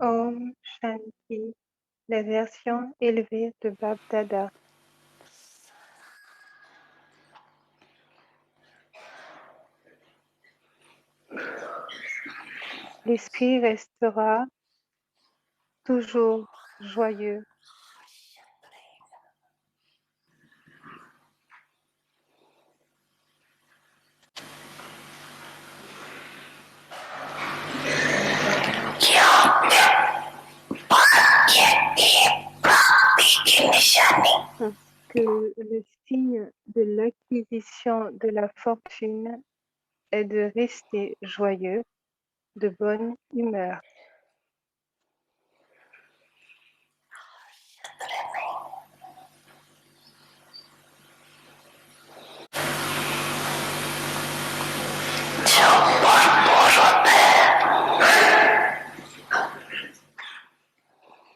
Om Shanti, la version élevée de Bab Dada. L'esprit restera toujours joyeux. Que le signe de l'acquisition de la fortune est de rester joyeux, de bonne humeur.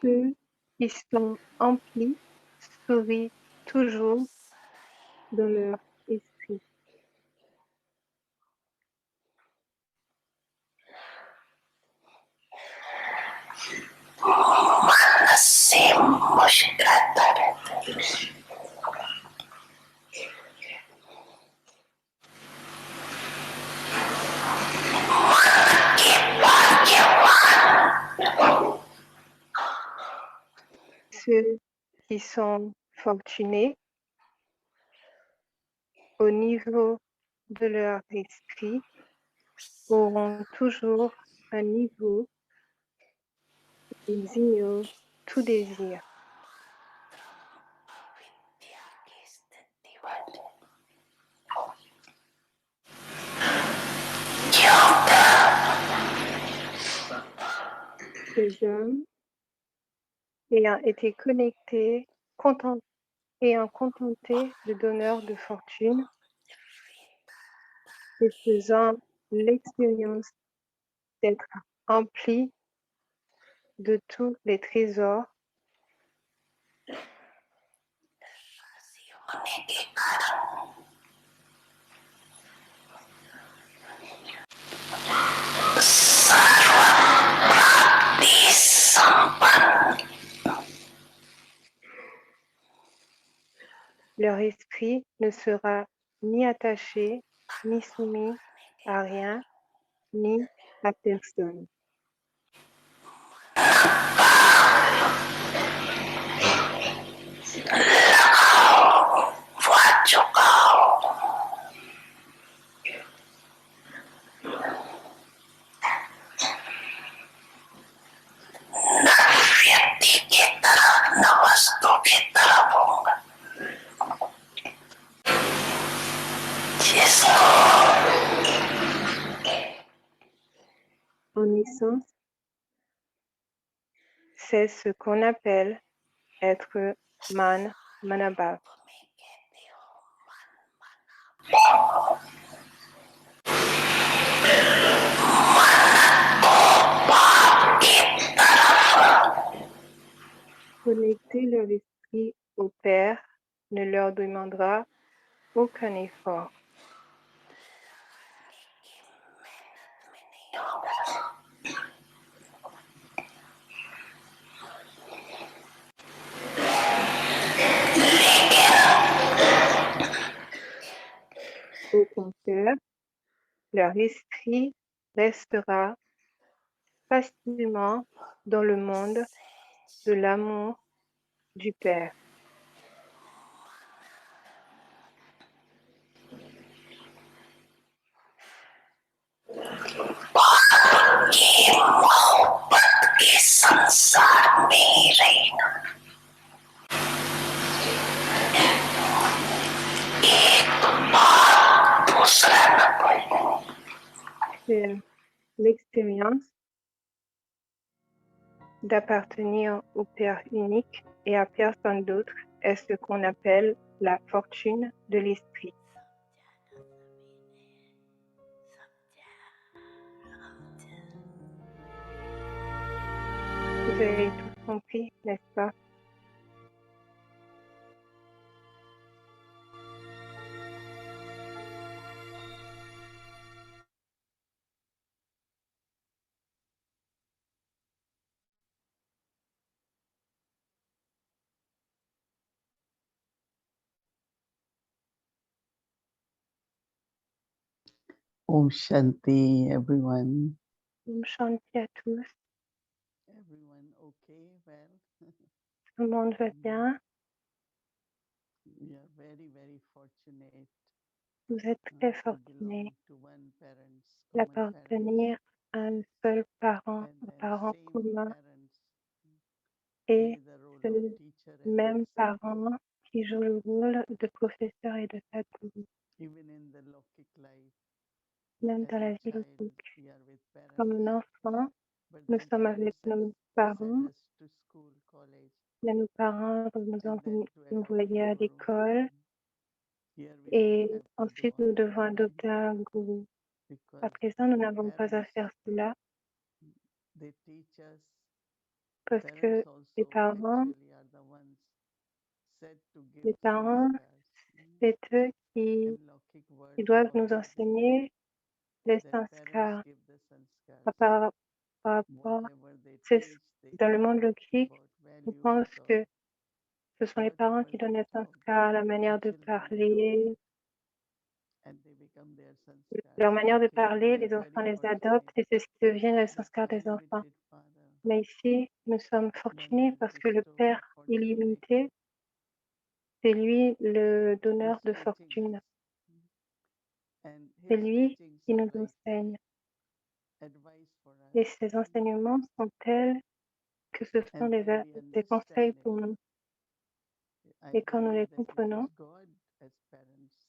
Ceux qui sont emplis sourient toujours dans leur esprit. Ceux qui sont fortunés au niveau de leur esprit auront toujours un niveau ils ignorent tout désir. Ces hommes ayant été connectés, ayant contenté le donneur de fortune et faisant l'expérience d'être emplis de tous les trésors, leur esprit ne sera ni attaché, ni soumis à rien, ni à personne. En essence, c'est ce qu'on appelle être man manabhav. Connecter leur esprit au Père ne leur demandera aucun effort. Au contraire, leur esprit restera facilement dans le monde de l'amour du Père. C'est l'expérience d'appartenir au Père unique et à personne d'autre est ce qu'on appelle la fortune de l'esprit. Vous avez tout compris, n'est-ce pas? Om Shanti, everyone. Om Shanti à tous. Everyone okay? Well, Tout le monde va bien. we are very, very fortunate Vous êtes très to fortunés belong to one parents, common parents, d'appartenir à un seul parent, and un then parent same commun parents et play the role of ce teacher and même Sadguru. parent qui joue le rôle de professeur et de sadhguru. Even in the Lokik life, Même as dans a la vie child, logique. we are with Comme parents, un enfant, but nous then sommes avec parents nos send parents, us to school, college, mais nos parents and then to nous adopt envoyer a à guru. l'école Here we don't et have to do ensuite all nous that devons adopter un gourou. À because présent, nous the n'avons pas à parents faire cela they teach us. parce Parents que les also parents, actually are the ones said to give les parents, sanskars. c'est eux And Lokik qui words doivent nous always there enseigner les that parents sanskars give the à sanskars. par rapport. Whatever they C'est teach, they dans le teach monde logique, about on values pense or que ce sont les parents whatever qui donnent they les talk. sanskars, la The manière de children adopt parler. it and they become their sanskars. Leur manière de But here parler, we are les enfants very les adoptent fortunate et c'est ce qui devient les that sanskars des enfants. unlimited Father, Mais ici, nous sommes fortunés Brahma parce que le bestow Père fortunate, illimité, c'est lui le donneur who's de teaching us. fortune. And C'est his lui teachings qui are nous like enseigne. advice for Et us. ces enseignements sont tels que ce sont And when we des conseils understand it, pour nous. I Et quand nous believe les that it is comprenons, God as parents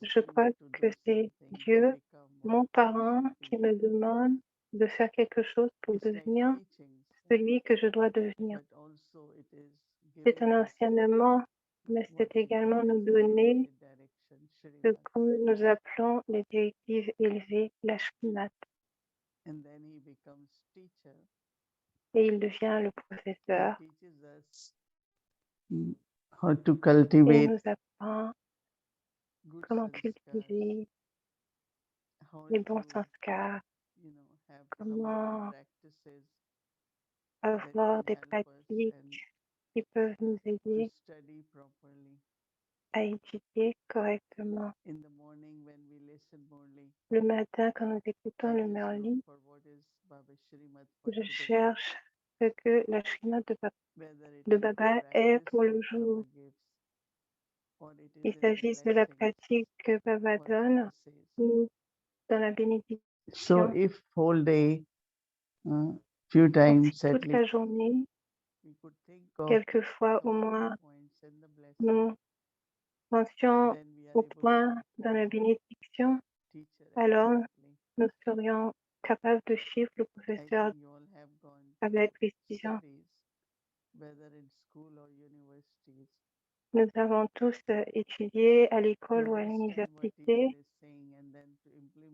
je asking crois me to que do c'est something to Dieu, become mon what parent, should qui be. me demande de faire quelque chose pour It's like devenir teachings, celui que je dois devenir. but also it is C'est giving un us enseignement, mais what c'est we call également nous as donner elevated direction, ce Srimad. que nous appelons les directives élevées, la Shrimat. And then he becomes teacher Et il devient le and professeur teaches us how to et cultivate nous apprend good comment sanskars, cultiver how les bons to, sanskars, have some of the comment practices that avoir can des help us pratiques and qui peuvent nous to aider study properly. à étudier correctement. In the morning when we listen morely, Le matin, quand nous écoutons I le just look Merli, for what is Baba Shrimad for je today, cherche ce que la Shrimat whether it de is the Baba est practice pour what le jour. Baba gives or it is Il in the s'agisse de la blessings pratique que Baba what donne Baba says. ou dans la So bénédiction. if whole day, few Donc, si times at toute la least, journée, we could think of quelquefois au some of the moins, points in the blessing, nous pensions then we are au able point to dans la follow bénédiction, teacher alors accurately. nous serions capables de suivre le I professeur think you all have gone to avec précision. studies, whether in school or universities, Nous avons tous étudié à to l'école ou à understand what teacher l'université is saying and then to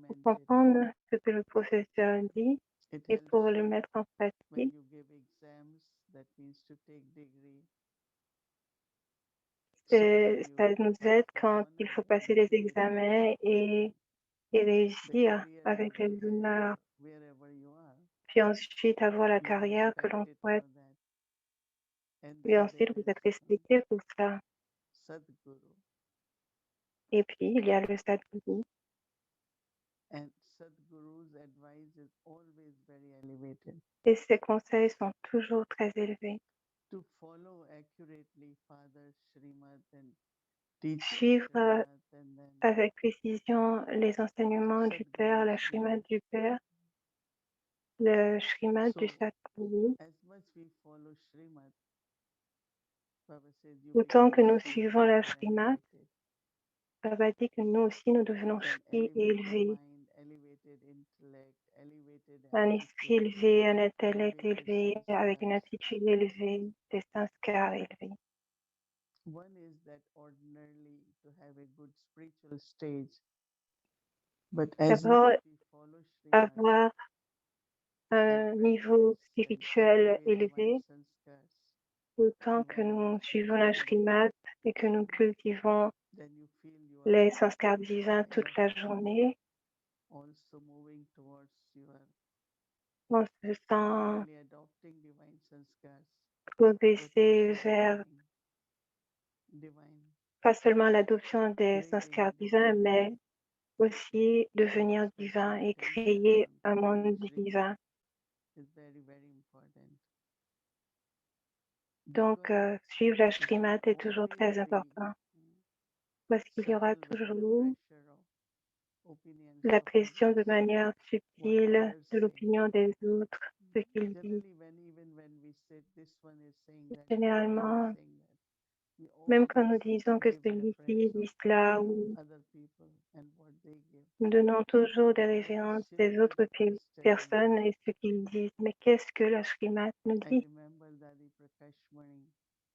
pour implement it. comprendre ce que le professeur dit It et helps pour le you mettre en when pratique. you give exams, that means to take degree, so that Ça you nous pass aide with quand il honor faut and passer then les you get examens et the réussir career you avec will les have honneurs, wherever you are. puis ensuite avoir la You are carrière que l'on respected souhaite. for that. And Et then ensuite, there vous is êtes respecté pour ça. Sadguru. Et puis, il y a le sadhguru. And Sadhguru's advice is always very elevated. Et ses conseils sont toujours très élevés. To follow accurately Father Srimad and Teacher Suivre Srimad and then avec précision les enseignements du Père, Sadhguru la Srimad Srimad. du Père, le Srimad du So sadhguru. as much we follow Srimad, Baba says you Autant become que nous so suivons much la more Srimad, elevated. Baba dit que nous aussi, nous devenons An et elevated élevés. mind, elevated intellect, elevated Un esprit attitude, élevé, un intellect elevated élevé, avec une sanskars. attitude élevée, des sanskars élevés. One is that ordinarily to have a good spiritual stage, but as much D'abord, we follow Srimad avoir and un niveau practice and spirituel cultivate divine élevé, sanskars, autant que divine nous suivons la practices, Srimad et que nous cultivons then you feel you are les sanskars divins kind toute of la journée, also moving towards your on se not sent only adopting divine sanskars, but progresser also vers becoming divine, pas seulement l'adoption des bringing sanskars divins, divine. mais aussi So devenir divin special et attention créer on un Puri monde Shrimat divin. is very, very important Donc, because suivre la it will Shrimat est toujours always très be important parce qu'il y aura subtle with the toujours pressure of opinions la of pression de others, manière what subtile others de say. l'opinion des autres, ce qu'ils disent. Generally, when even when we say this one is saying that one is Généralement, saying that, we même quand always nous disons que give celui-ci reference of dit cela ou other people and what they give. nous donnons toujours des But what références des Shrimad autres is telling us, personnes et ce qu'ils disent. Mais qu'est-ce que la Shrimat nous I dit? remember Dadi Prakash Mani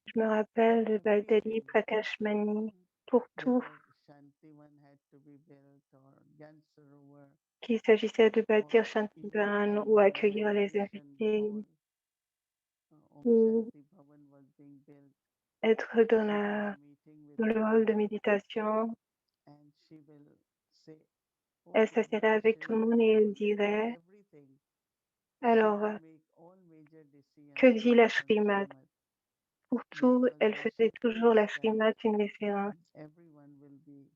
Je me for rappelle de Baldali everything, Prakashmani pour tout, whether Shantivan had to be built or Gyan Sarovar qu'il s'agissait de or bâtir even Shantivan ou Ayodhya accueillir les meditation invités hall, Om ou Shanti Bhavan was being built. être She had a meeting with dans le hall de everyone méditation. and she will say, Elle okay, s'asseyait because avec tout le monde Srimati et elle knows dirait, everything, she alors, will make all major que decisions dit la based on Shrimat? Srimad Pour tout, because elle when she faisait toujours feels la that Shrimat une référence everyone will be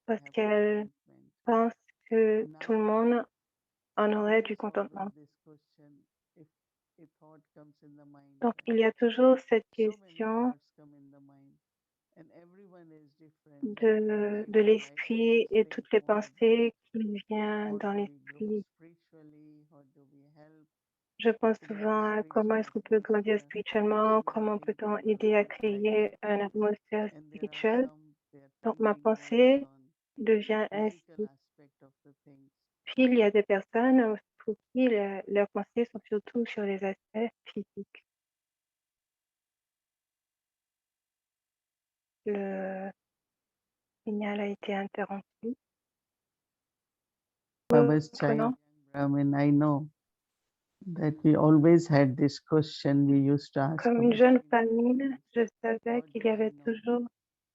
parce have qu'elle contentment. pense que tout le Now monde en there aurait du is always contentement. this question if a thought comes in the mind, Donc, il y a toujours cette so many question thoughts come in the mind and everyone is different that de whether I like l'esprit this et way toutes les more than pensées qui viennent how dans do we grow l'esprit. spiritually, how do we help Je pense to create a souvent à comment spiritual est-ce qu'on peut grandir atmosphere. spirituellement, So comment thinking peut-on goes aider à like créer that. une atmosphère And there are spirituelle. some their Donc, ma thinking goes pensée on devient physical ainsi. aspect of the things. Puis, il y a des personnes pour qui leurs pensées sont surtout sur les aspects physiques. Le signal a été interrompu. Baba's child, Reprenons. young Brahmin, I know that we always had this question we used to ask Comme une our jeune Srimati famille, Gurus. je savais How qu'il do y I avait know? toujours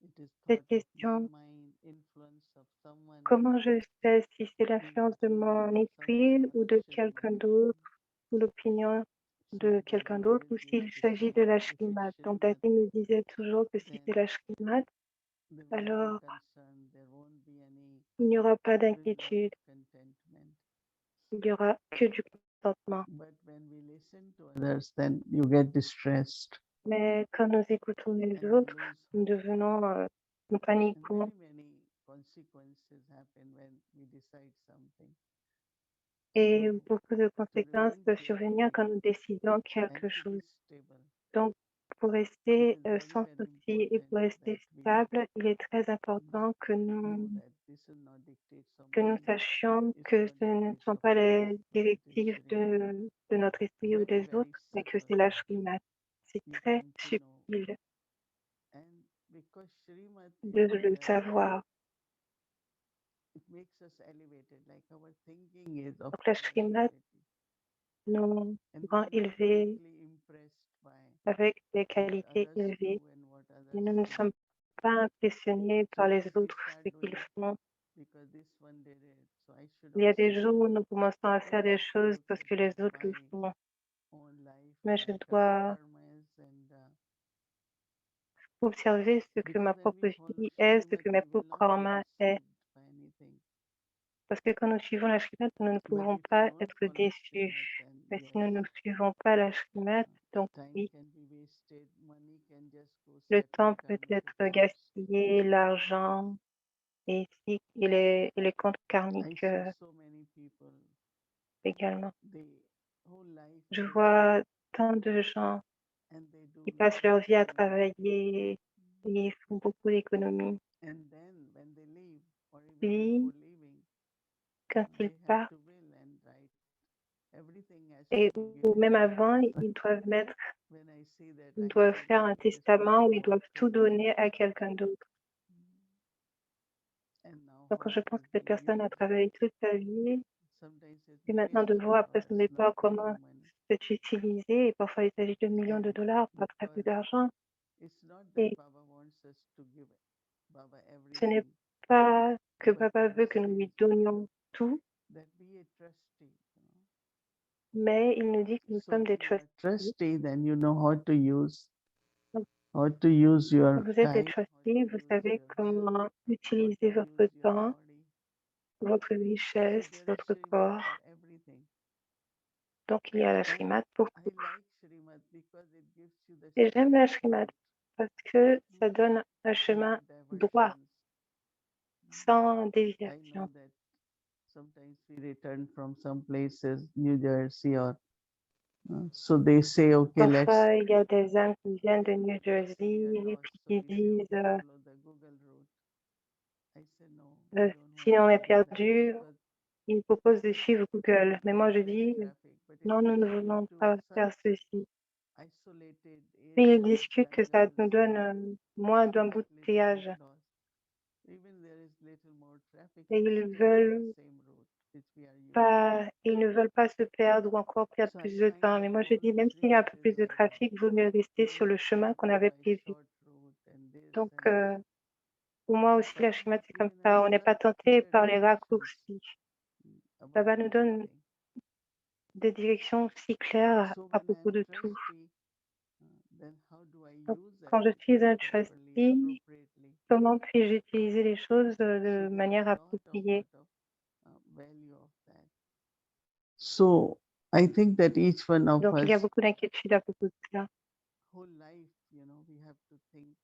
It is cette thought of my question: mind, influence of someone, comment je sais si c'est maybe l'influence de feeling mon of someone esprit or ou a de quelqu'un Srimati. d'autre ou l'opinion So de quelqu'un Dadi d'autre always ou used s'il to s'agit say, de la if it's Shrimad. Donc, Srimad, Dadi me disait toujours que si then c'est la Shrimad, there won't be alors concern, there won't be any il n'y aura pas there is lot of d'inquiétude, contentment. il n'y aura que du contentement. But when we listen to others, then you get distressed Mais quand nous écoutons les and we autres, lose nous hope. devenons, nous And paniquons very many consequences happen when we decide something. et So beaucoup de to conséquences remain peuvent survenir careful quand nous décidons and quelque to be chose. stable, Donc, pour it rester is very, sans very souci et important pour rester that we stable, il est très mm, important know that this is not dictates of que nous mine, sachions it's que not ce ne dictates sont of pas others, les but it is directives Srimad. de notre esprit ou Very, des very autres, mais que subtle. c'est la Shrimat. C'est You très come to know. subtil And because Srimad de le is savoir. it makes us elevated, like our thinking is of Donc, la higher Shrimat quality. nous And we rend are not élevés easily impressed by avec des what qualités others do élevées and what et others nous ne say. sommes pas impressionnés So par les then we autres, start ce qu'ils doing font. because this one did it, so I should Il y a also des jours do où it. nous commençons à We faire des have to choses look parce at que les autres le my font. own life, Mais je my dois karmas, and observer ce que because ma when we propre follow vie est, ce que Srimad, mes we will propres not be karma est. deceived by anything. Parce que quand nous suivons la Shrimat, nous ne But pouvons if we pas don't être follow déçus. Srimad, then Mais si yes, nous ne suivons pas la Shrimat, donc time oui, can be wasted, money can just go le set in temps peut karmic être accounts. gaspillé, l'argent et ici, et les comptes I karmiques see so many people, également. they whole life Je they work vois tant de gens and they do qui lot passent of leur vie à saving, travailler et font beaucoup d'économies. and then when they leave or even before Puis, leaving, quand ils they have partent, to will and write everything has to et be ou given même to avant, others. ils When I see that, I doivent feel faire that un it is for testament où ils small doivent tout things. donner à quelqu'un d'autre. And now Donc, how je it pense has que cette been personne a used, travaillé toute sa vie sometimes it's et very maintenant de voir small, après son it's not départ any comment money. c'est utilisé. Et parfois, il s'agit de millions de And dollars, pas très peu because d'argent. it's not that Et Baba wants us to give Baba ce n'est everything, pas que but papa he veut que nous says lui donnions tout, that be a trustee. mais il nous dit que nous So sommes des when you are trustees. trustee, then you know Donc, how to use quand your vous êtes des time, how to trustees, vous use savez your health, comment how utiliser to votre use your temps, body. votre and richesse, there is votre Shrimad for corps. everything. Donc il y a la And Shrimad pour I tout. like Shrimad because it gives you the Et j'aime la straight Shrimad route parce que mm, ça donne un and chemin no droit, diversions. Mm. sans I know déviation. that sometimes we return from some places, New Jersey or so they say, okay, let's Parfois, il y a des âmes qui vienned de New let's say we are Jersey et lost. puis So qui we say, disent okay, follow the Google route. I say no, I don't si want on to est do that perdu, because ils it proposent de gives suivre Google. Mais moi, je very dis traffic. But if non, you nous ne get voulons into pas such faire ceci. isolated Mais ils areas, discutent que ça jungles, nous donne moins you get little bit d'embouteillage lost. Even there is little more traffic, et you still take the same route which we are used to. ils ne veulent pas se perdre ou encore perdre So I plus de find temps. that Mais moi, je whole dis, même s'il y a un Srimad peu is plus de trafic, il vaut mieux rester no sur le need to chemin qu'on go avait by prévu. short route and this Donc, and that. pour moi aussi, la Baba Shrimad, has c'est comme given us ça. On n'est pas such tenté clear par les directions raccourcis. about Baba nous donne everything. des directions si claires So à when propos I'm de tout. trusty, then how do I Donc, use quand je suis everything un properly, trustee, appropriately? comment puis-je utiliser les choses So de there is manière appropriée? lot of value of that. So I think that each one of Donc, il y a us, beaucoup d'inquiétudes à propos de cela. whole life, we have to think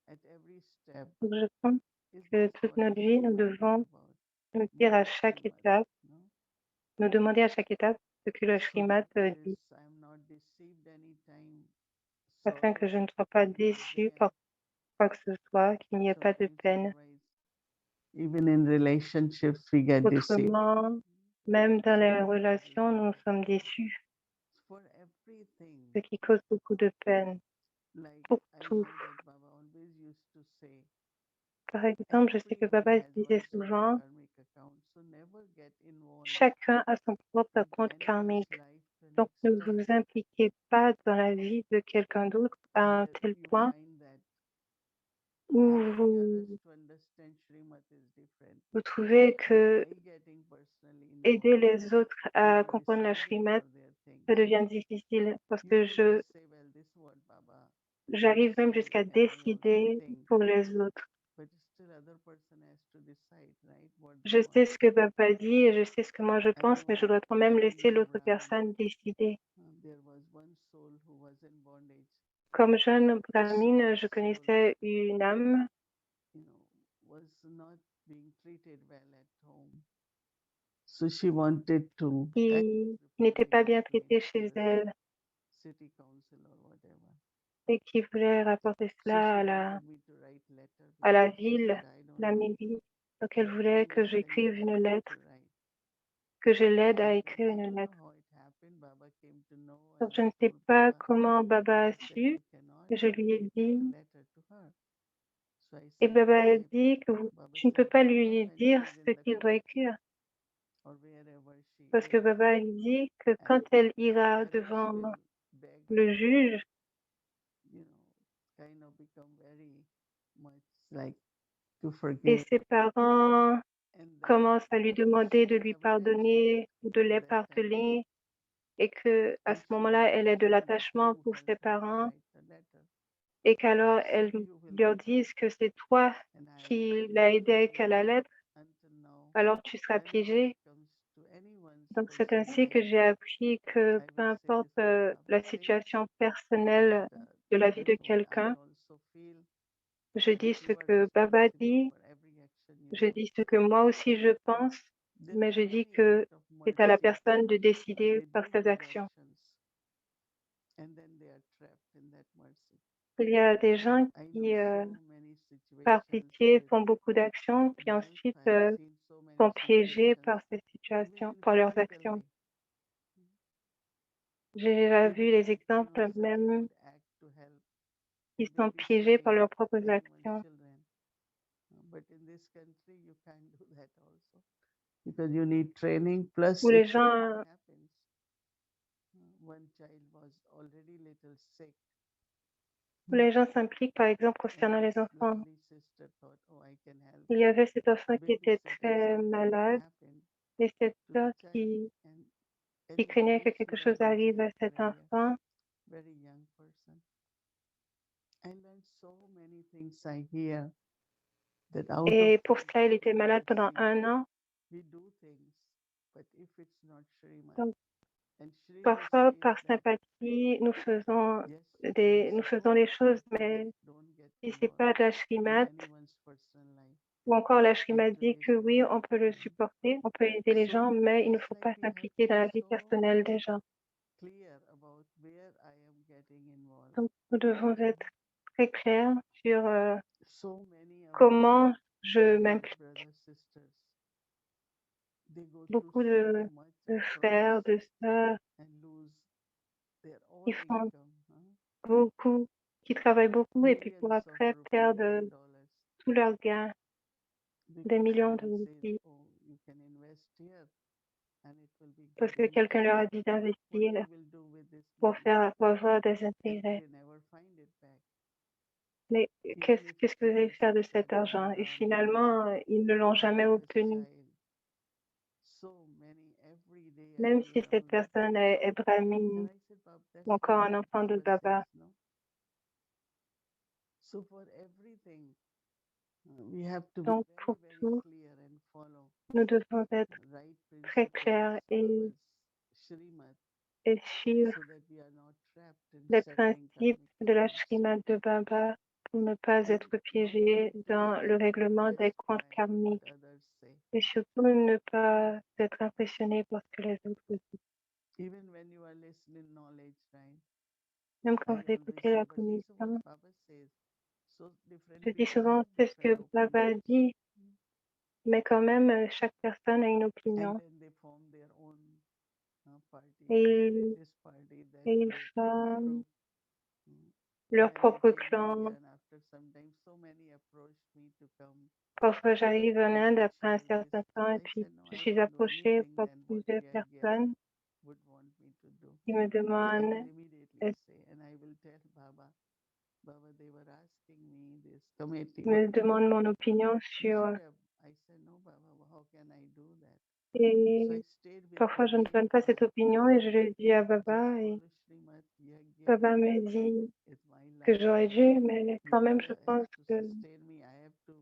at every step, Donc, je pense is que this toute what notre is vie, nous Shrimad is devons about? nous dire My à chaque Shrimad, étape, no? nous demander à chaque étape ce que le So that Shrimad dit, I'm not deceived anytime, afin que sorrows je ne sois pas will be déçue there. par quoi que ce soit, qu'il n'y ait pas de Sometimes peine. otherwise, even in relationships, we get deceived. Autrement, même dans So les many relations, nous reasons. sommes déçus, For everything, ce qui cause beaucoup de peine like pour I tout. know that Baba always used to say, Par exemple, je sais que everyone Baba has disait one soul souvent, karmic account, so never get involved chacun a son propre into compte anyone's karmique. life to an Donc, ne extent vous impliquez pas dans la vie de quelqu'un d'autre à un where tel you point find that où helping others to understand Srimad is different. vous trouvez But que I getting personally aider involved, les autres à even comprendre la deciding Shrimad, for their things, ça devient difficile parce you que can just say, well, this is what Baba j'arrive même says, jusqu'à and I also décider think, pour les autres. but still other person has to decide, right, what they Je sais want ce to que do. Papa dit et je sais ce que moi je I pense, know mais je that dois quand même when laisser we are l'autre Brahmin, personne décider. there was one soul who was in bondage. Comme jeune So brahmine, that je soul, connaissais une âme you know, was not being treated well at home. So she wanted to act qui n'était pas bien representative traitée to chez the elle city council or whatever. et qui voulait rapporter So cela she wanted me to write letter à la because she ville, said, I don't la know. mairie. Donc elle And I said, voulait que yes, then you j'écrive help une me lettre, to write. que je l'aide à And écrire I une don't know lettre. how it happened. Baba came to know, Donc and je I ne sais told pas Baba. comment Baba a Baba said, su, you cannot et je lui ai write dit, a letter to her. So I et said, Baba a why? dit que Baba tu ne said, peux pas don't know lui when dire she's ce in the qu'il doit court écrire. or wherever she Parce que is. Baba lui dit que And quand elle ira parents devant will beg le her and, juge, kind of become very much like to et forgive. ses parents And then commencent à lui demander de she lui have attachment pardonner ou de to les that family. pardonner, et que à And ce she moment-là, elle wanted ait de him that l'attachement you pour has ses helped her parents, write the letter. et qu'alors So elle you will leur regret. dise que c'est toi And qui I l'as aidé à never écrire la learned lettre, until now. alors tu seras Whenever it piégé. comes to anyone's Donc c'est personal ainsi que life, j'ai appris que I peu will say importe this what la Baba says, situation and personnelle de la vie this de what I quelqu'un, also feel je that dis ce you are que Baba responsible dit, for every action you je do. dis ce que moi aussi je pense, There mais is je dis only que act of c'est à la mercy. personne de décider They par do ses good actions. actions and then they are trapped in that mercy. Il y a des gens I qui, know so many par situations pitié, with font beaucoup d'actions, puis wealth. ensuite I have seen so sont many piégés situations, par ces even situations, in par leurs actions. physically. J'ai déjà Even vu les if exemples such même good act to help, qui they sont piégés par disobey leurs propres anyone's actions. children. But in this country, you can't do that also because you need training. Plus, Où if les gens, something happens, one child was already little sick, où les gens s'impliquent, par exemple, and concernant this les enfants. lovely sister thought, oh, I can help. Il y avait cet enfant qui était Babysitting très something malade happened et cette to the sœur child, and qui craignait que anybody quelque should chose arrange arrive it à for cet a enfant. very young person. I learned so many things I hear that out of Et pour cela, il était compassion, malade let's pendant see, 1 an. we do things, but if it's not Shrimad, Donc and Shri parfois, says par that sympathie, yes, nous faisons support les choses, but mais don't get si c'est involved pas de la in shrimat anyone's personal life. ou encore la In shrimat dit today's que oui, world, on peut le supporter, on peut aider les so gens, mais il ne it's faut like pas we have s'impliquer to dans be la vie so personnelle des gens. clear about where I am getting involved. Donc nous devons être très clairs sur So many of our comment je dear m'implique. brothers, sisters, they go through Beaucoup so much de approach frères, de sœurs and lose their all qui font income, huh? beaucoup, qui travaillent beaucoup et puis pour Millions of après rupees perdre and dollars tous leurs gains, des because millions de someone says, roupies, oh, you can invest here and it will be parce good que quelqu'un leur interest. a dit What d'investir we will do with this money, pour avoir des and intérêts. they never find it back. Mais Even if qu'est-ce que vous it allez is faire de that cet argent? Et one finalement, ils ne l'ont jamais fatherless obtenu. child, so many every day I Même si hear cette all that. personne est And brahmine I said, Bab, ou that's what encore un Bab enfant de Baba Baba. says, no? So for everything, we have to be Donc very, pour very tout, clear and follow nous devons être right très principles clairs as et, Baba's Shrimad, suivre so that we are not trapped in les settling principes karmic de la accounts. Srimad de Baba pour ne pas And être not piégé to take dans le and règlement des impressed comptes by what karmiques others say. et surtout ne pas être impressionné par ce que les autres disent. Even when you are listening knowledge, right? Même quand I vous always écoutez say, la but this is what communication, Baba says. So different je dis people souvent have c'est ce different que Baba opinions. dit, mais quand même chaque personne a une And opinion then they form their own party, et this party, that ils group, this font group. Mm. And leur when I propre came in clan. India, and after some time, so many approached me to come Parfois, j'arrive en and Inde to après un share this. certain temps et I puis said, no, je I suis don't do approchée anything par than what plusieurs Yagya personnes would want me to do. qui me So I demandent, will immediately say, and I will tell Baba, Baba, they were asking me this committee, what me to do. demandent mon opinion You sur... should have. I said, no, Baba, how can I do that? So I Et stayed with parfois, je ne Baba donne pas and cette opinion et je le dis à just Baba et follow Srimad Yagya. Baba me dit It's my que life. j'aurais dû, mais quand même, je Yagya has pense to que sustain me. I have to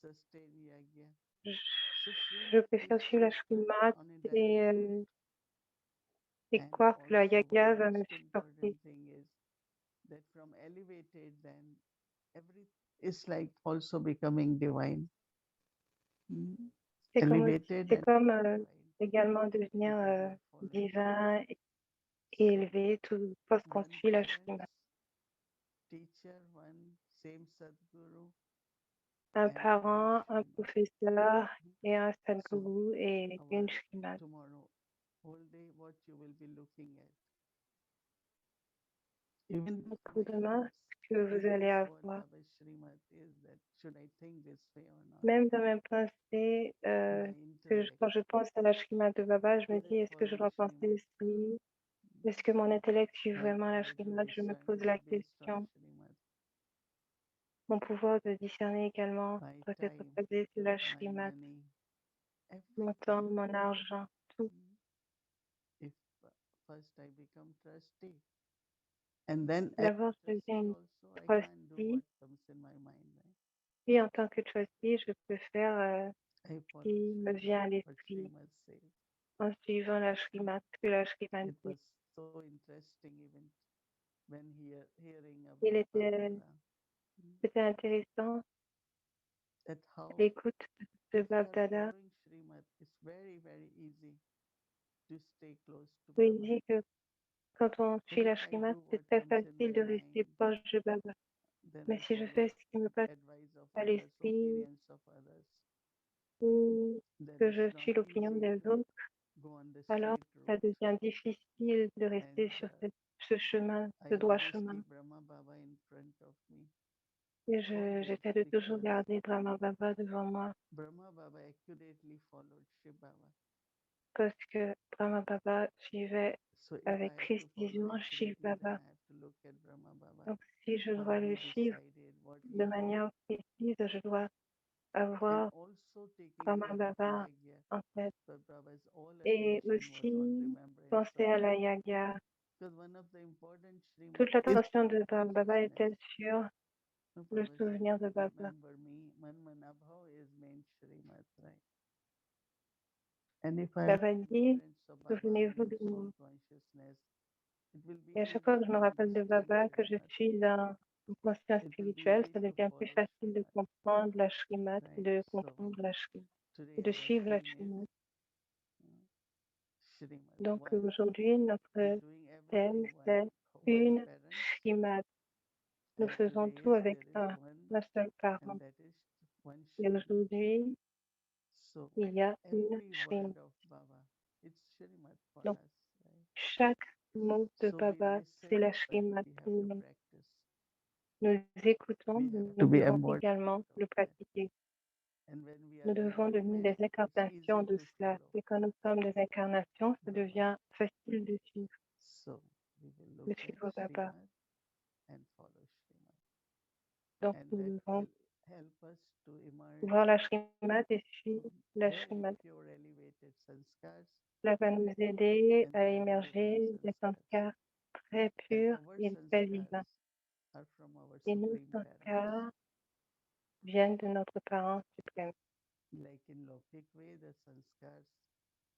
sustain Yagya. je, So je Srimad préfère keeps suivre la us Shrimat on a et, direct route. et And croire que la also one Yaga va me most supporter. important thing is that from elevated, then every is like also becoming divine. Mm. Elevated C'est and comme divine également devenir because we are following. divin et So élevé, tout lorsqu'on one suit la parents, Shrimat. teacher, one same Sadguru, Un and one parent, un Srimad. professeur et un So sadguru et our une Shrimat. tomorrow, whole day, what you will be looking at. Even this Donc pour mind demain, works. ce que vous Is allez this what avoir. Baba Srimad is? That should I think this way or not? Même dans mes pensées, My intellect. quand je pense à la Shrimat de Baba, je me Should dis, I est-ce que je follow dois penser Srimad? ici? Est-ce que mon intellect suit My vraiment la power to Shrimat? Je me discern pose is la based on question. Srimad. Mon pouvoir de discerner également My doit être time, basé sur la my Shrimat. money, Mon temps, everything. mon argent, tout. If first I become trustee, and then as a D'abord, je trustee deviens also I can't do trustee. what comes in my mind, right? Puis en tant que trustee, je peux faire I ce follow qui me Srimad, vient à what l'esprit Srimad says. en suivant la Shrimat, ce que la Shrimat It dit. was so interesting even when hearing Il about était, Babdada. c'était intéressant That how l'écoute de if you Bab are Dada. following Srimad, it's very, very easy to stay close to Où il Baba. dit que quand on But suit if la I Shrimat, do c'est what très comes in facile my de rester mind, proche de Baba. then Mais I si je follow fais ce qui me passe advice of à others, l'esprit opinions of others, ou then que it's je not suis l'opinion easy des to autres, go on the alors straight ça route. devient difficile de rester And sur ce chemin, I ce droit always chemin. keep Brahma Baba in front of me. Et Always, j'essaie de toujours because garder Brahma Baba devant moi Brahma Baba accurately followed Shiv Baba. parce que Brahma Baba suivait So if I avec have to follow précision Shiv accurately, then Baba. I have to look at Brahma Baba. Donc si je How dois he le suivre decided, what de he did. manière précise, je dois And avoir also taking Brahma care of Baba Yagya. en tête. So Baba's all Et attention was on aussi remembrance penser of à la Yagya. yaga. Because one of the important Srimad Toute is l'attention de Brahma Baba consciousness. était sur No, le Baba says, souvenir de Baba. remember me. Man Manabhav is main Srimad, right? And if I Baba have dit, remembrance of Baba souvenez-vous means de soul moi. consciousness, it will be Et à chaque fois easy que je me to rappelle de understand Baba, que je Srimad. suis en conscience It will be spirituelle, easy ça to devient plus follow facile de Srimad, comprendre la Shrimat et right? de So comprendre la Shrimat et today de our suivre la theme is Shrimat. Srimad Donc one. aujourd'hui, We're notre doing thème, everything c'est one une parent, Shrimat. Nous and faisons today tout avec there is one, un seul and parent. that is one Et Srimad. aujourd'hui, So il y a une every Shrimat. word of Baba, it's Srimad for Donc us, right? chaque mot de So we Baba, c'est listen, la but Shrimat we have pour to nous. practice. Nous écoutons, We mais have to nous be devons embodied également of le that. pratiquer. And when we Nous are devons devenir embodiment, des it's incarnations easy de to cela. follow Et quand nous sommes des incarnations, ça Baba. devient facile So we will de look at suivre Baba. Srimad and follow Srimad. Donc And nous that devons will help us to emerge voir la Shrimad et suivre from la very Shrimad. pure elevated sanskars Cela va nous aider and à very divine émerger des sanskars. sanskars très And purs our et très sanskars divins. are from our Et nos supreme parents. sanskars viennent de notre parent suprême. Like in Lokik way, the sanskars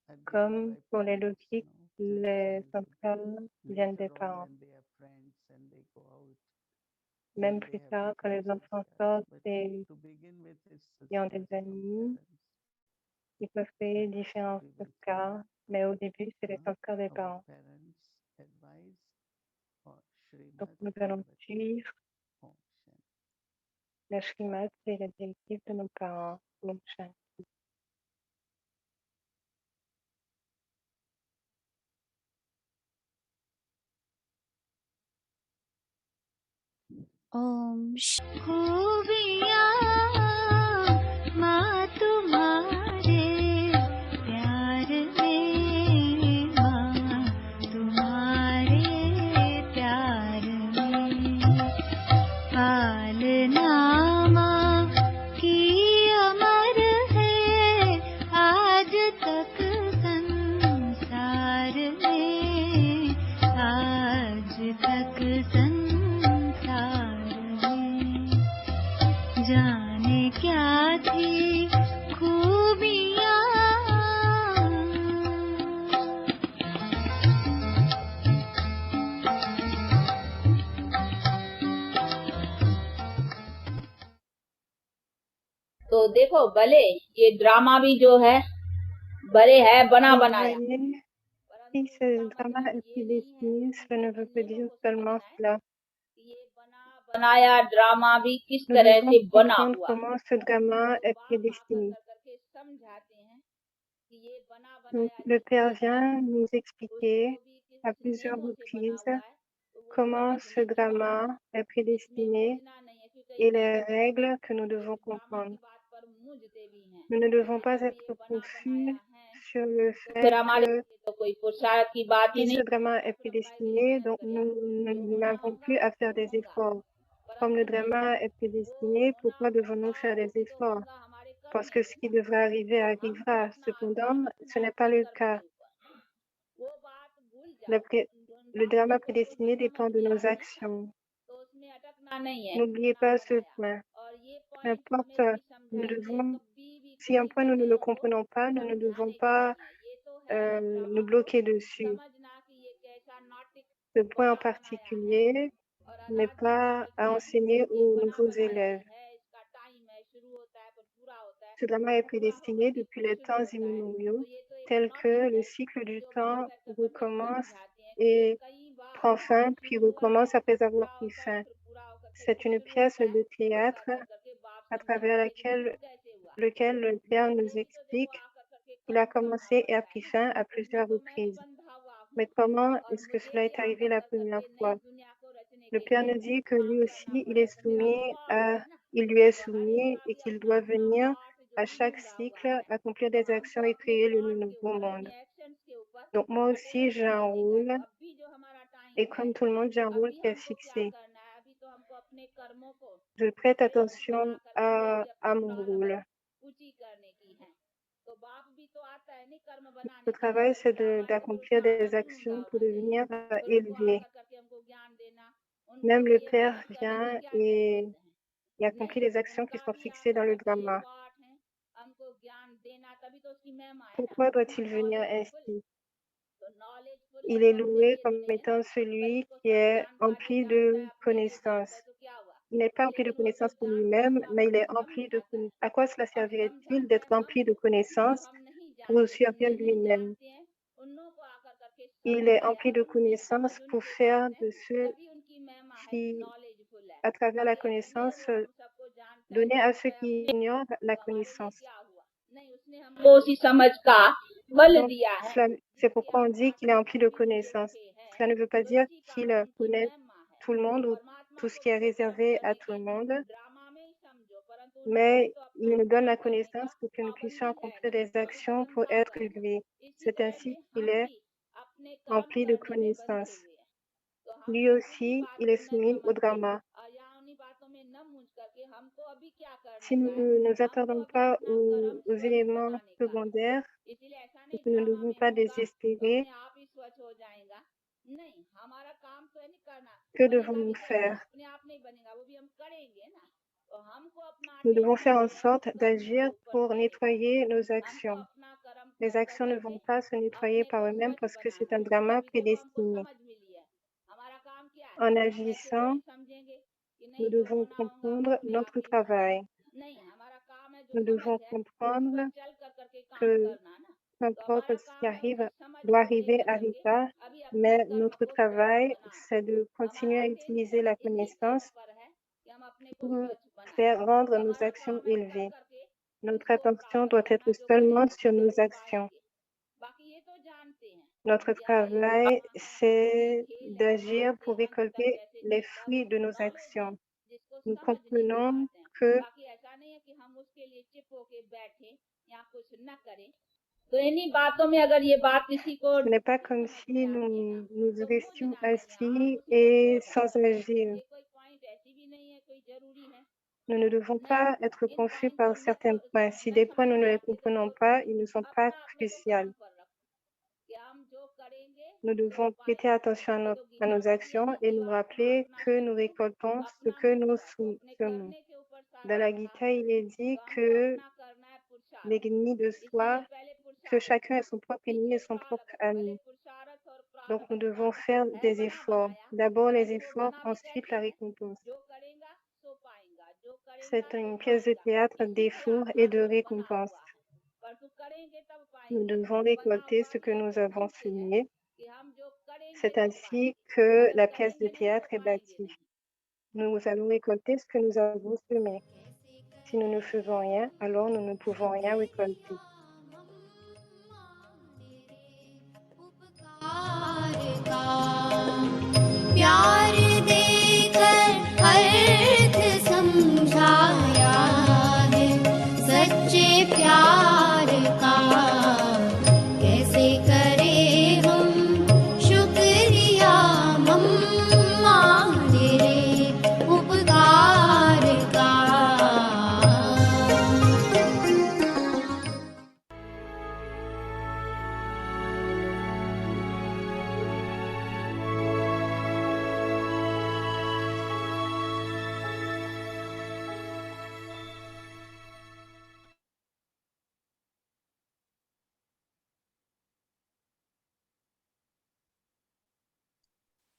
are given Comme by pour les parents, logiques, till les childhood. sanskars viennent Later des on, parents. when they have friends and they go out, Même then plus they have tard, quand different les enfants sanskars. sortent But et to begin with, it's qui ont des sanskars from amis, parents. ils peuvent créer And différents we will follow sanskars, mais au début, c'est les sanskars des our parents. parents' advice or Donc, Srimad nous allons Bhagavati suivre Om Shanti. la Shrimad et la directive de nos parents. Om Shanti. ओम खूबियाँ माँ तुम्हारे प्यार में, माँ तुम्हारे प्यार में, पालना माँ की अमर है आज तक संसार में, आज तक संसार में, जाने क्या थी खूबियाँ। तो देखो भले ये ड्रामा भी जो है भले है बना Vous बनाया, voyez, si परंतु ce इसका drama मतलब est ये नहीं है prédestiné, कि cela ne veut pas बंदे dire लोग को seulement समझना है cela. कि ये बना बनाया ड्रामा भी किस Nous तरह devons से बना comprendre हुआ है। comment ce drama तो est बाप आकर prédestiné. करके समझाते हैं कि ये बना Donc, बनाया le Père जिससे है vient nous expliquer उसको भी à किस plusieurs नियमों से बना reprises हुआ है, तो वो comment ce समझने की बात drama है। est इसमें prédestiné उलझना नहीं है, क्योंकि कई et कई les लोग होते règles हैं que nous जो devons इस ड्रामा comprendre. की बात पर मूंझते भी हैं Nous ne कि devons pas अगर ये être बना बनाया confus है sur le तो फिर fait हमारे que लिए तो कोई पुरुषार्थ की बात ही si नहीं ce drama है, est फिर हम काहे के लिए prédestiné, मेहनत donc करें यार, जो nous होना n'avons होगा plus à faire वो des होगा। efforts. Comme le परंतु नहीं, drama est वो prédestiné, होना pourquoi devons-nous होगा faire वो des भी तो efforts? होगा हमारे Parce करने que ce से qui ना, devrait arriver तो हमको arrivera. अपना Cependant, ध्यान ce रखना है n'est pas अपने le कर्म cas. के ऊपर, वो बात भूल Le, जाओ। pré- उन le बातों drama को जो prédestiné समझ dépend de में nos आ गया ना, actions. तो उसमें अटकना नहीं है कि N'oubliez बना pas ce बनाया। point. और ये Peu पॉइंट importe, हमें भी nous समझाइए, devons, कभी भी si un कोई point भी nous ne le गलत हो comprenons pas, nous ne devons समझाने की pas नहीं है। ये तो है nous ड्रामा को bloquer dessus. समझना कि ये कैसा नाटक Ce point en बना बनाया है, particulier और n'est अनादि pas काल à से enseigner ये aux बना nouveaux बनाया élèves. ही है। इसका टाइम है, शुरू होता है फिर पूरा होता है, Ce drama फिर est पूरा होकर prédestiné के depuis फिर les शुरू temps होता है। immémoriaux, तो ये तो एक tel नाटक que le है cycle du जो बाप temps हमें recommence समझाते हैं कि ये et कई बार prend fin, puis शुरू हुआ है, recommence après फिर avoir पूरा pris होता है, fin. फिर पूरा होकर के C'est फिर une शुरू pièce होता है, de ऐसा théâtre कर करके बाप à travers समझाते हैं कि शुरू laquelle, कैसे हुआ। lequel le Père nous मैंने भी तो देखो explique आकर करके qu'il a कर्म करना commencé et a पड़ता है pris ना, fin à उसमें plusieurs तो मैं भी reprises. बंधा हुआ Mais हूँ, comment और est-ce que मुझे cela भी est arrivé आकर la कर première करके नई fois? दुनिया को रचने Le के Père लिए nous dit que काम lui करना aussi, il est पड़ेगा। तो मेरा भी soumis पार्ट à, है ना, il lui est तो हर एक soumis का et भी qu'il अपना doit अपना venir पार्ट जो à chaque ढूंढा हुआ cycle है। accomplir तो des हमको actions et अपने créer le पार्ट के nouveau ऊपर, monde. अपने एक्शंस के ऊपर Donc moi aussi, attend j'ai un रहेगा। rôle तो अभी जो हमारा et टाइम है, comme tout le monde, j'ai un rôle अभी qui est हमको क्या fixé. करना है, अभी तो हमको अपने कर्मों को Je prête बेस्ट बना attention करके जैसे अपनी à mon प्रारब्ध rôle. पूची करने की है। तो बाप भी तो आता है नहीं कर्म Le बनाने के लिए, travail, फिर c'est क्या हुआ है, तो फिर d'accomplir उसका des आना शुरू actions pour होना चाहिए। devenir फिर उनको élevé. आकर करके हमको ज्ञान देना, उनको Même भी le ये Père बेस्ट करने की vient क्या et, जरूरत है, et accomplit नहीं, les actions qui उनका sont भी fixées आकर dans le करके ये drama. पाठ है, हमको ज्ञान देना, तभी तो Pourquoi doit-il venir ainsi? Il est loué comme étant celui qui est empli de connaissances. Il n'est pas empli de connaissances pour lui-même, mais il est empli de connaissances. À quoi cela servirait-il d'être empli de connaissances pour servir lui-même? Il est empli de connaissances pour faire de ceux qui, à travers la connaissance, donner à ceux qui ignorent la connaissance. को उसी समझ का बल Donc, दिया है c'est pourquoi on dit qu'il est empli de connaissances. Cela ne veut pas dire qu'il connaît tout le monde ou tout ce qui est réservé à tout le monde, mais il nous donne la connaissance pour que nous puissions accomplir des actions pour être lui. C'est ainsi qu'il est empli de connaissances. Lui aussi, il est soumis au drama. Si nous ne nous attardons pas aux éléments secondaires, et que nous ne devons pas désespérer, que devons-nous faire? Nous devons faire en sorte d'agir pour nettoyer nos actions. Les actions ne vont pas se nettoyer par eux-mêmes parce que c'est un drama prédestiné. En agissant, nous devons comprendre notre travail. Nous devons comprendre que peu importe ce qui arrive, doit arriver, arrivera, mais notre travail, c'est de continuer à utiliser la connaissance pour faire rendre nos actions élevées. Notre attention doit être seulement sur nos actions. Notre travail, c'est d'agir pour récolter les fruits de nos actions. Nous comprenons que ce n'est pas comme si nous restions assis et sans agir. Nous ne devons pas être confus par certains points. Si des points nous ne les comprenons pas, ils ne sont pas cruciaux. Nous devons prêter attention à nos actions et nous rappeler que nous récoltons ce que nous semons. Dans la Gita, il est dit que l'ennemi de soi, que chacun est son propre ennemi et son propre ami. Donc, nous devons faire des efforts. D'abord les efforts, ensuite la récompense. C'est une pièce de théâtre d'efforts et de récompense. Nous devons récolter ce que nous avons semé. C'est ainsi que la pièce de théâtre est bâtie. Nous allons récolter ce que nous avons semé. Si nous ne faisons rien, alors nous ne pouvons rien récolter. प्यार देकर अर्थ समझाया है सच्चे प्यार का कैसे करें हम शुक्रिया मम्मा तेरे उपकार का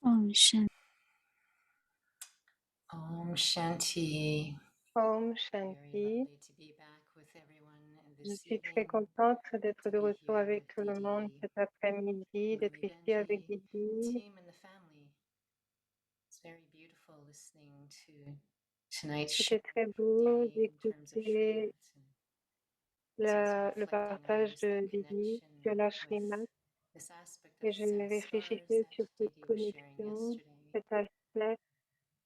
Om Shanti. Om Shanti. Om Very Shanti. lovely to be back with everyone Je this suis très evening, contente d'être to de be retour here avec with tout le monde Didi, cet après-midi, d'être Lily ici avec Benji, Didi. team and the family. It's very beautiful listening to tonight's show C'était très beau from Didi in terms of d'écouter Shrimat. So I was le reflecting on partage just the de Didi connection sur la with Shrima this aspect et of je samskars réfléchissais sur that cette Didi was sharing connexion, yesterday. cet aspect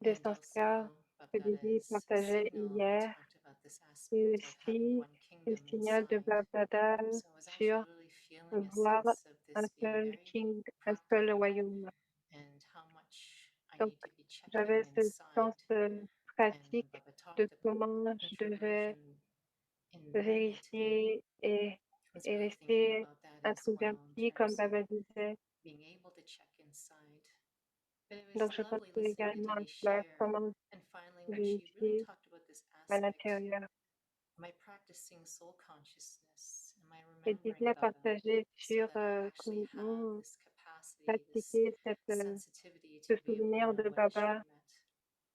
des And sanskars also que Didi Bapada's partageait signal hier talked about this et aspect of having aussi one le kingdom signal de inside. Bapdada So I was sur actually really feeling a voir sense of un this being seul very king, un seul practical royaume. and how much I Donc, need to be checking j'avais ce sens inside. And pratique Baba de talked about comment je devais introversion in me today. vérifier I was et really thinking rester about that as well in introverti, comme terms of Baba disait. being able to check inside. But it was Donc, je lovely pensais listening to également à Didi cela, share. comment And finally, when she really vérifier talked about this à aspect, l'intérieur. am I practicing soul consciousness? Am I et de remembering bien about it partager so sur that I actually have comment this capacity, this pratiquer sensitivity ce to be aware souvenir of de what is Baba Shrimat.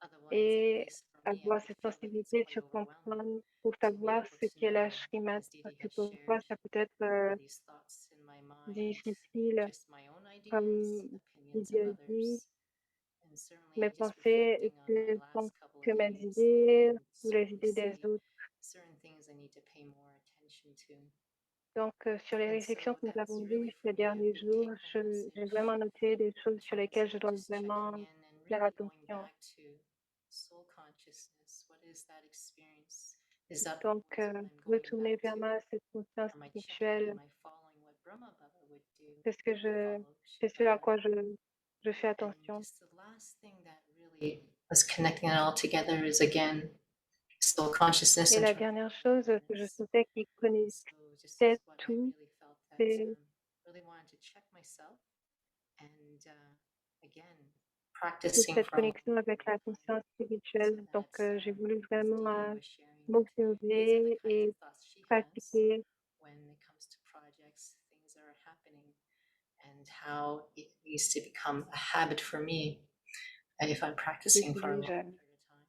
Otherwise, at et least for me, I avoir would cette feel like it's sensibilité quite sur overwhelming comprendre pour to be savoir able ce to qu'est la know, Shrimat. as Parce Didi que has parfois, shared, ça peut être these thoughts in my mind, difficile, just my own ideas, comme opinions Lydie of a dit, others, and certainly mes just pensées reflecting on my ne sont last couple que of mes days, idées I can ou les certainly idées des see autres. certain things I need to pay more attention to. Donc, sur les And réflexions so que nous that's avons really vues for ces me a derniers big jours, take home j'ai message. vraiment noté des choses sur Shrimat's lesquelles je dois just vraiment checking in and faire really going attention. back to soul consciousness. What is that experience? Is that Donc, always what I'm going retourner back vers to? cette conscience Am I checking? spirituelle, Am I following what Brahma Baba would do? c'est ce que Follow c'est ce à quoi Shivaya. je fais And attention. just the last thing that really was connecting it all together is again soul consciousness Et and la true dernière chose que je awareness. sentais qui So just connectait what I tout, really felt that c'est really wanted to check myself and again practicing cette from connexion avec la conscience so spirituelle. Donc, that j'ai voulu as vraiment Didi was sharing that these are the m'observer kinds of et thoughts she has pratiquer when it comes to projects, things are happening, and how it needs to become a habit for me if I'm et practicing for a long dirige. period of time.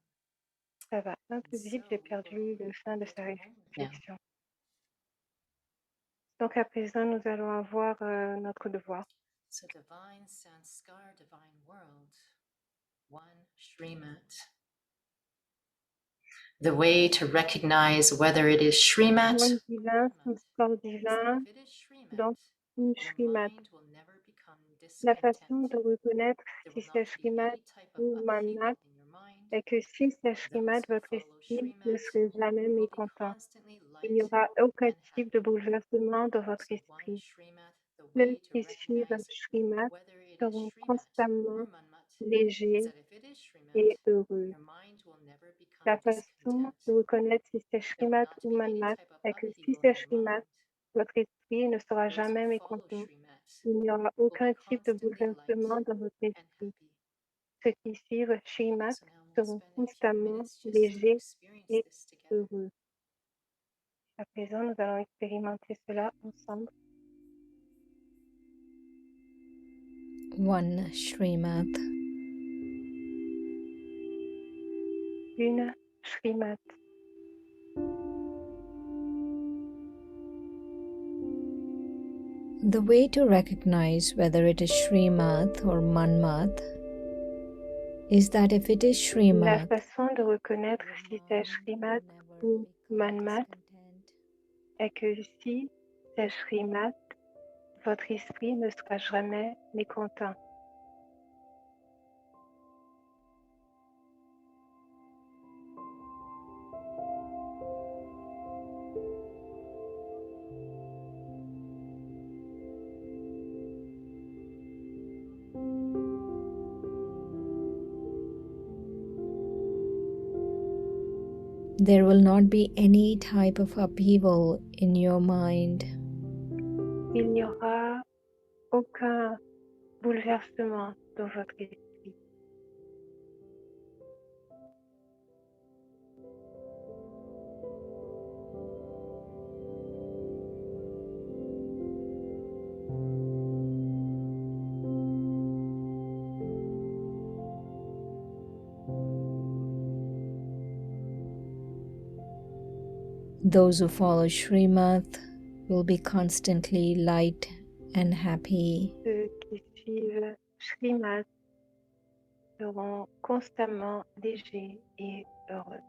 Ça va, un And peu vite, j'ai so we perdu will le fin de go sa to a moment now. réflexion. Donc, à présent, nous allons avoir notre devoir. So divine sanskar, divine world, one Shrimat. The way to recognize whether it is Shrimat Moine or divin, Manmat sanskar is that divin, if it is Shrimat, donc une your shrimat. mind will never become La discontent. façon de reconnaître There si will c'est not be shrimat any type of ou manmat upheaval in your mind. est que si c'est shrimat, Those who votre follow esprit ne Shrimat serait jamais will be mécontent. constantly Il n'y light aura aucun and type de happy. bouleversement dans votre So one esprit. Shrimat, the Ceux way to qui suivent recognize shrimat whether it is seront Shrimat constamment or Manmat is légers that if it is Shrimat, et heureux. your mind will never become La façon discontent. de reconnaître si c'est There will shrimat not ou be any manmat type of est que si upheaval c'est in your shrimat, mind. votre esprit ne sera Those who jamais follow mécontent. Shrimat Il n'y aura will be aucun type de constantly light bouleversement dans votre and esprit. happy. Ceux qui suivent Shrimat So now we'll seront spend a few constamment minutes just to légers experience et this together. heureux. À présent, nous allons expérimenter cela ensemble. One Shrimat. Une Shrimat. The way to recognize whether it is Shrimat or Manmat is that if it is La Shrimat, façon de reconnaître your si c'est mind Shrimat will never ou become Manmat discontent. est que si c'est Shrimat, votre esprit ne sera jamais mécontent. There will not be any type of upheaval in your mind. Il n'y aura aucun bouleversement dans votre esprit. Those who follow Shrimat will be constantly light and happy. Ceux qui suivent Shrimat seront constamment légers et heureux.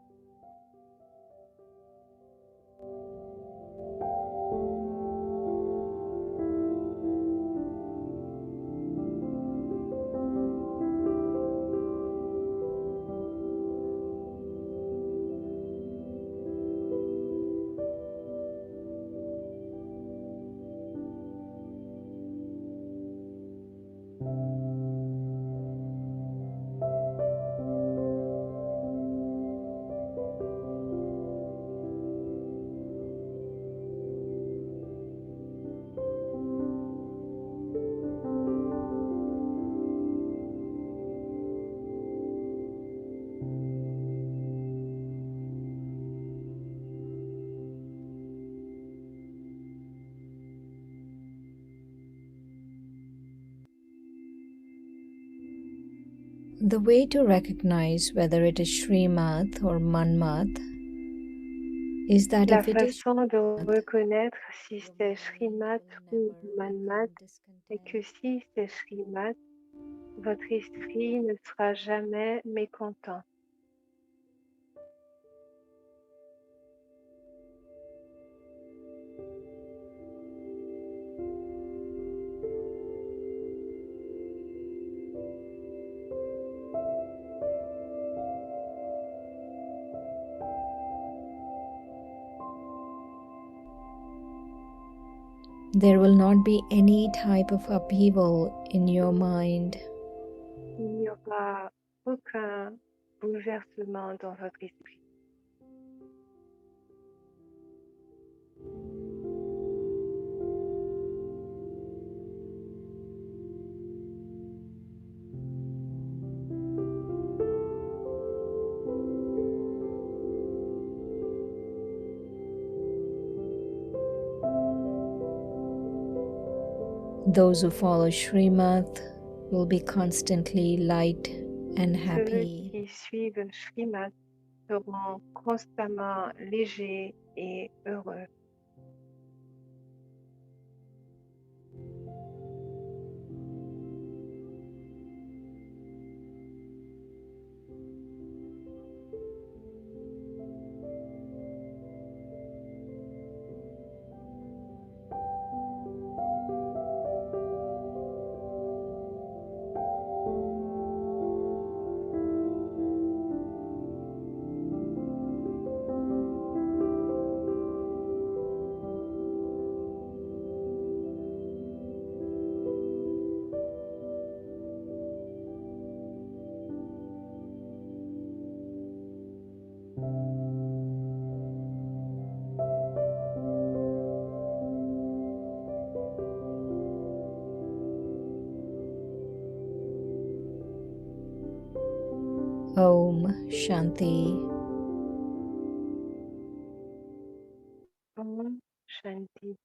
The way to recognize whether it is Srimad or Manmat is that La if it is façon de Srimad, reconnaître si your c'est mind Srimad will ou never Manmat become est que discontent. si c'est Srimad, votre esprit ne sera jamais mécontent. There will not be any type of upheaval in your mind. Il n'y aura aucun bouleversement dans votre esprit. Those who follow Srimad will be constantly light and Ceux happy. qui suivent Srimad seront constamment légers et heureux. Om Shanti. Om Shanti.